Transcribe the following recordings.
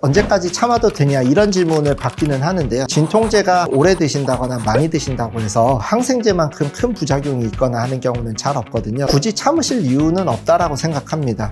언제까지 참아도 되냐 이런 질문을 받기는 하는데요. 진통제가 오래 드신다거나 많이 드신다고 해서 항생제만큼 큰 부작용이 있거나 하는 경우는 잘 없거든요. 굳이 참으실 이유는 없다라고 생각합니다.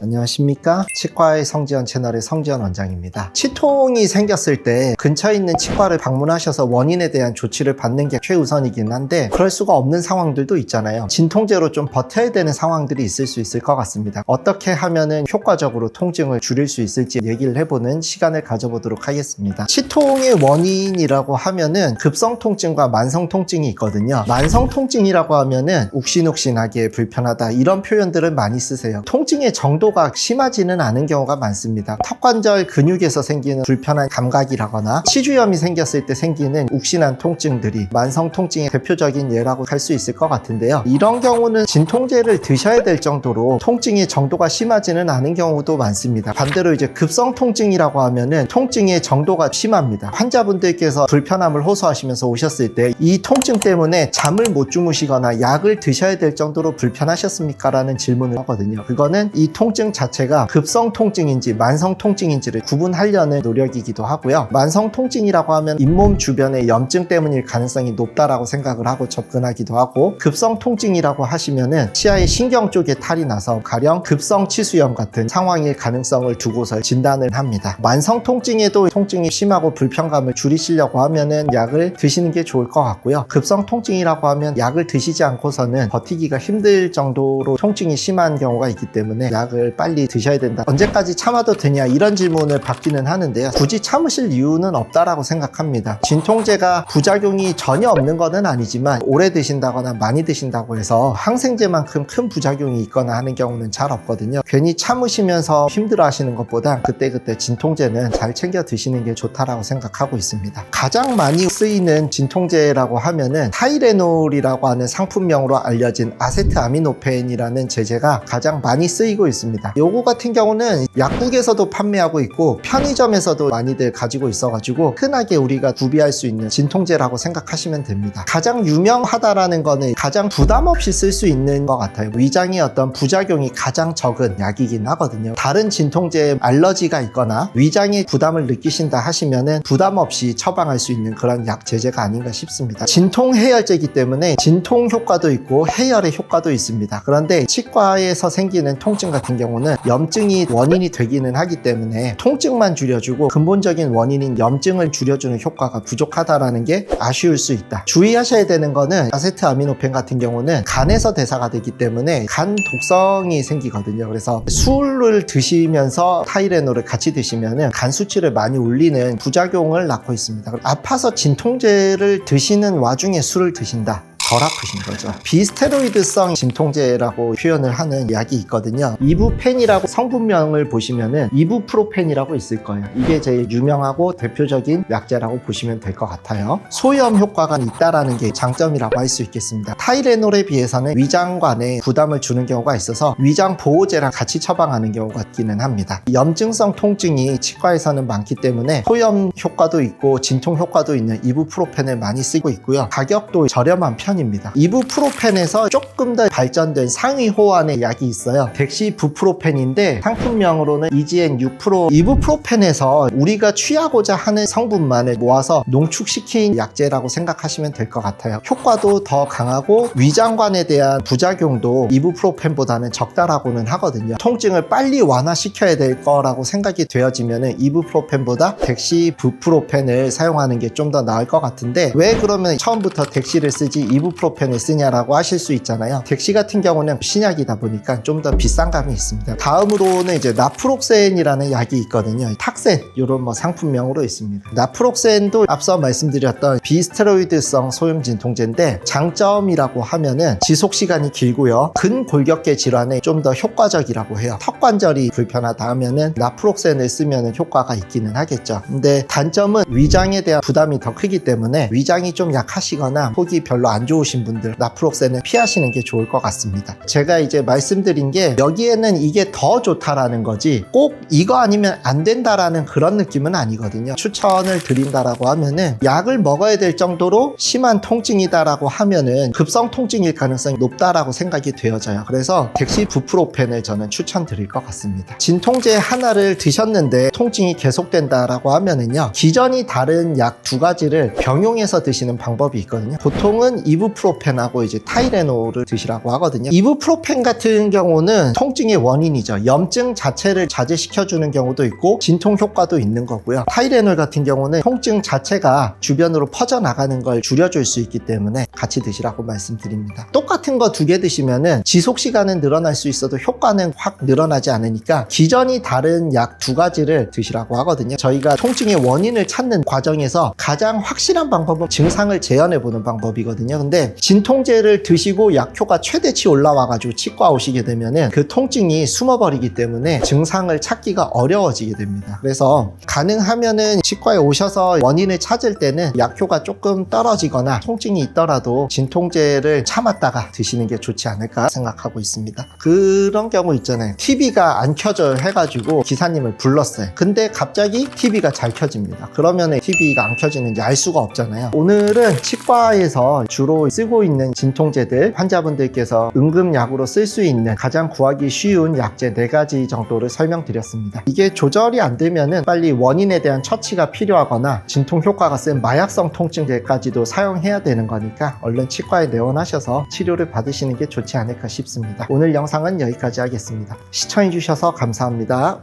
안녕하십니까? 치과의 성지연 채널의 성지연 원장입니다. 치통이 생겼을 때 근처에 있는 치과를 방문하셔서 원인에 대한 조치를 받는 게 최우선이긴 한데 그럴 수가 없는 상황들도 있잖아요. 진통제로 좀 버텨야 되는 상황들이 있을 수 있을 것 같습니다. 어떻게 하면은 효과적으로 통증을 줄일 수 있을지 얘기를 해보는 시간을 가져보도록 하겠습니다. 치통의 원인이라고 하면은 급성 통증과 만성 통증이 있거든요. 만성 통증이라고 하면은 욱신욱신하게 불편하다 이런 표현들을 많이 쓰세요. 통증의 정도가 심하지는 않은 경우가 많습니다. 턱관절 근육에서 생기는 불편한 감각이라거나 치주염이 생겼을 때 생기는 욱신한 통증들이 만성 통증의 대표적인 예라고 할 수 있을 것 같은데요. 이런 경우는 진통제를 드셔야 될 정도로 통증의 정도가 심하지는 않은 경우도 많습니다. 반대로 이제 급성 통증이라고 하면은 통증의 정도가 심합니다. 환자분들께서 불편함을 호소하시면서 오셨을 때 이 통증 때문에 잠을 못 주무시거나 약을 드셔야 될 정도로 불편하셨습니까? 라는 질문을 하거든요. 그거는 이 통증 자체가 급성 통증인지 만성 통증인지를 구분하려는 노력이기도 하고요. 만성 통증이라고 하면 잇몸 주변의 염증 때문일 가능성이 높다라고 생각을 하고 접근하기도 하고, 급성 통증이라고 하시면은 치아의 신경 쪽에 탈이 나서 가령 급성 치수염 같은 상황일 가능성을 두고서 진단을 합니다. 만성 통증에도 통증이 심하고 불편감을 줄이시려고 하면은 약을 드시는 게 좋을 것 같고요. 급성 통증이라고 하면 약을 드시지 않고서는 버티기가 힘들 정도로 통증이 심한 경우가 있기 때문에 약을 빨리 드셔야 된다. 언제까지 참아도 되냐 이런 질문을 받기는 하는데요. 굳이 참으실 이유는 없다라고 생각합니다. 진통제가 부작용이 전혀 없는 것은 아니지만 오래 드신다거나 많이 드신다고 해서 항생제만큼 큰 부작용이 있거나 하는 경우는 잘 없거든요. 괜히 참으시면서 힘들어 하시는 것보다 그때그때 진통제는 잘 챙겨 드시는 게 좋다라고 생각하고 있습니다. 가장 많이 쓰이는 진통제라고 하면은 타이레놀이라고 하는 상품명으로 알려진 아세트아미노펜이라는 제제가 가장 많이 쓰이고 있습니다. 요거 같은 경우는 약국에서도 판매하고 있고 편의점에서도 많이들 가지고 있어가지고 흔하게 우리가 구비할 수 있는 진통제라고 생각하시면 됩니다. 가장 유명하다라는 거는 가장 부담 없이 쓸 수 있는 것 같아요. 위장의 어떤 부작용이 가장 적은 약이긴 하거든요. 다른 진통제에 알러지가 있거나 위장의 부담을 느끼신다 하시면은 부담 없이 처방할 수 있는 그런 약 제제가 아닌가 싶습니다. 진통 해열제이기 때문에 진통 효과도 있고 해열의 효과도 있습니다. 그런데 치과에서 생기는 통증 같은 경우는 염증이 원인이 되기는 하기 때문에 통증만 줄여주고 근본적인 원인인 염증을 줄여주는 효과가 부족하다라는 게 아쉬울 수 있다. 주의하셔야 되는 거는 아세트아미노펜 같은 경우는 간에서 대사가 되기 때문에 간 독성이 생기거든요. 그래서 술을 드시면서 타이레놀을 같이 드시면은 간 수치를 많이 올리는 부작용을 낳고 있습니다. 아파서 진통제를 드시는 와중에 술을 드신다. 덜 아프신 거죠. 비스테로이드성 진통제라고 표현을 하는 약이 있거든요. 이부펜이라고 성분명을 보시면은 이부프로펜이라고 있을 거예요. 이게 제일 유명하고 대표적인 약제라고 보시면 될 것 같아요. 소염 효과가 있다라는 게 장점이라고 할 수 있겠습니다. 타이레놀에 비해서는 위장관에 부담을 주는 경우가 있어서 위장 보호제랑 같이 처방하는 경우가 있기는 합니다. 염증성 통증이 치과에서는 많기 때문에 소염 효과도 있고 진통 효과도 있는 이부프로펜을 많이 쓰고 있고요. 가격도 저렴한 편 입니다. 이부프로펜에서 조금 더 발전된 상위 호환의 약이 있어요. 덱시부프로펜인데 상품명으로는 EGN6%. 이부프로펜에서 우리가 취하고자 하는 성분만을 모아서 농축시킨 약제라고 생각하시면 될 것 같아요. 효과도 더 강하고 위장관에 대한 부작용도 이부프로펜보다는 적다라고는 하거든요. 통증을 빨리 완화시켜야 될 거라고 생각이 되어지면 이부프로펜보다 덱시부프로펜을 사용하는 게 좀 더 나을 것 같은데, 왜 그러면 처음부터 덱시를 쓰지 이부프로펜을 쓰냐라고 하실 수 있잖아요. 덱시 같은 경우는 신약이다 보니까 좀 더 비싼 감이 있습니다. 다음으로는 이제 나프록센이라는 약이 있거든요. 탁센 이런 상품명으로 있습니다. 나프록센도 앞서 말씀드렸던 비스테로이드성 소염 진통제인데 장점이라고 하면은 지속 시간이 길고요. 근골격계 질환에 좀 더 효과적이라고 해요. 턱관절이 불편하다 하면은 나프록센을 쓰면은 효과가 있기는 하겠죠. 근데 단점은 위장에 대한 부담이 더 크기 때문에 위장이 좀 약하시거나 속이 별로 안 좋으신 분들 나프록센은 피하시는 게 좋을 것 같습니다. 제가 이제 말씀드린 게 여기에는 이게 더 좋다라는 거지 꼭 이거 아니면 안 된다라는 그런 느낌은 아니거든요. 추천을 드린다라고 하면은 약을 먹어야 될 정도로 심한 통증이다라고 하면은 급성 통증일 가능성이 높다라고 생각이 되어져요. 그래서 덱시부프로펜을 저는 추천드릴 것 같습니다. 진통제 하나를 드셨는데 통증이 계속된다라고 하면은요, 기전이 다른 약 두 가지를 병용해서 드시는 방법이 있거든요. 보통은 이부프로펜하고 이제 타이레놀을 드시라고 하거든요. 이부프로펜 같은 경우는 통증의 원인이죠. 염증 자체를 자제시켜주는 경우도 있고 진통 효과도 있는 거고요. 타이레놀 같은 경우는 통증 자체가 주변으로 퍼져나가는 걸 줄여줄 수 있기 때문에 같이 드시라고 말씀드립니다. 똑같은 거 두 개 드시면은 지속 시간은 늘어날 수 있어도 효과는 확 늘어나지 않으니까 기전이 다른 약 두 가지를 드시라고 하거든요. 저희가 통증의 원인을 찾는 과정에서 가장 확실한 방법은 증상을 재현해보는 방법이거든요. 근데 진통제를 드시고 약효가 최대치 올라와가지고 치과 오시게 되면은 그 통증이 숨어버리기 때문에 증상을 찾기가 어려워지게 됩니다. 그래서 가능하면은 치과에 오셔서 원인을 찾을 때는 약효가 조금 떨어지거나 통증이 있더라도 진통제를 참았다가 드시는 게 좋지 않을까 생각하고 있습니다. 그런 경우 있잖아요. TV가 안 켜져요 해가지고 기사님을 불렀어요. 근데 갑자기 TV가 잘 켜집니다. 그러면 TV가 안 켜지는지 알 수가 없잖아요. 오늘은 치과에서 주로 쓰고 있는 진통제들, 환자분들께서 응급약으로 쓸 수 있는 가장 구하기 쉬운 약제 4가지 정도를 설명드렸습니다. 이게 조절이 안 되면은 빨리 원인에 대한 처치가 필요하거나 진통 효과가 센 마약성 통증제까지도 사용해야 되는 거니까 얼른 치과에 내원하셔서 치료를 받으시는 게 좋지 않을까 싶습니다. 오늘 영상은 여기까지 하겠습니다. 시청해주셔서 감사합니다.